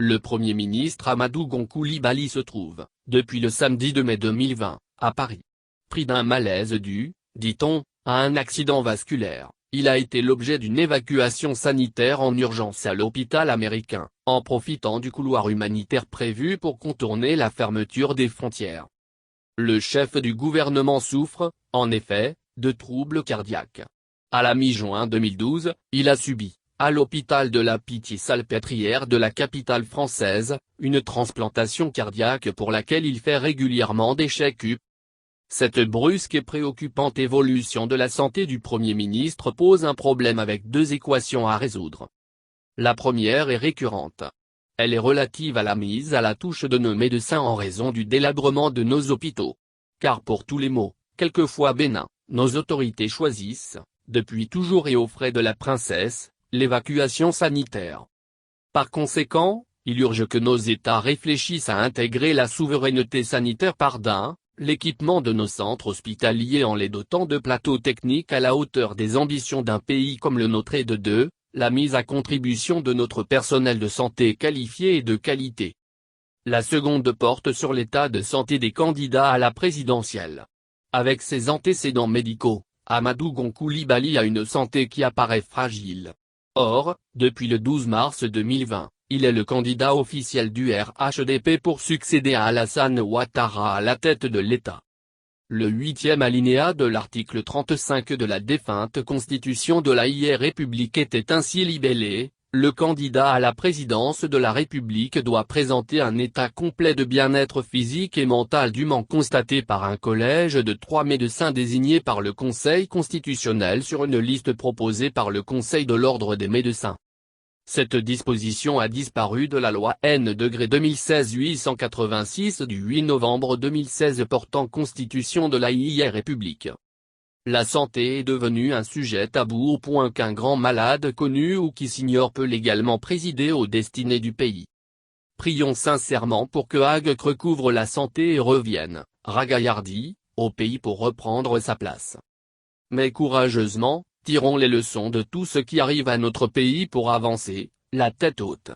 Le Premier ministre Amadou Gon Coulibaly se trouve, depuis le samedi 2 mai 2020, à Paris. Pris d'un malaise dû, dit-on, à un accident vasculaire, il a été l'objet d'une évacuation sanitaire en urgence à l'hôpital américain, en profitant du couloir humanitaire prévu pour contourner la fermeture des frontières. Le chef du gouvernement souffre, en effet, de troubles cardiaques. À la mi-juin 2012, il a subi, à l'hôpital de la Pitié-Salpêtrière de la capitale française, une transplantation cardiaque pour laquelle il fait régulièrement des check-ups. Cette brusque et préoccupante évolution de la santé du Premier ministre pose un problème avec deux équations à résoudre. La première est récurrente. Elle est relative à la mise à la touche de nos médecins en raison du délabrement de nos hôpitaux. Car pour tous les maux, quelquefois bénins, nos autorités choisissent, depuis toujours et aux frais de la princesse, l'évacuation sanitaire. Par conséquent, il urge que nos États réfléchissent à intégrer la souveraineté sanitaire par l'équipement de nos centres hospitaliers en les dotant de plateaux techniques à la hauteur des ambitions d'un pays comme le nôtre et de la mise à contribution de notre personnel de santé qualifié et de qualité. La seconde porte sur l'état de santé des candidats à la présidentielle. Avec ses antécédents médicaux, Amadou Gon Coulibaly a une santé qui apparaît fragile. Or, depuis le 12 mars 2020, il est le candidat officiel du RHDP pour succéder à Alassane Ouattara à la tête de l'État. Le 8e alinéa de l'article 35 de la défunte Constitution de la République était ainsi libellé: le candidat à la présidence de la République doit présenter un état complet de bien-être physique et mental dûment constaté par un collège de 3 médecins désignés par le Conseil constitutionnel sur une liste proposée par le Conseil de l'Ordre des médecins. Cette disposition a disparu de la loi N-2016-886 du 8 novembre 2016 portant Constitution de la République. La santé est devenue un sujet tabou au point qu'un grand malade connu ou qui s'ignore peut légalement présider aux destinées du pays. Prions sincèrement pour que Agc recouvre la santé et revienne, ragaillardi, au pays pour reprendre sa place. Mais courageusement, tirons les leçons de tout ce qui arrive à notre pays pour avancer, la tête haute.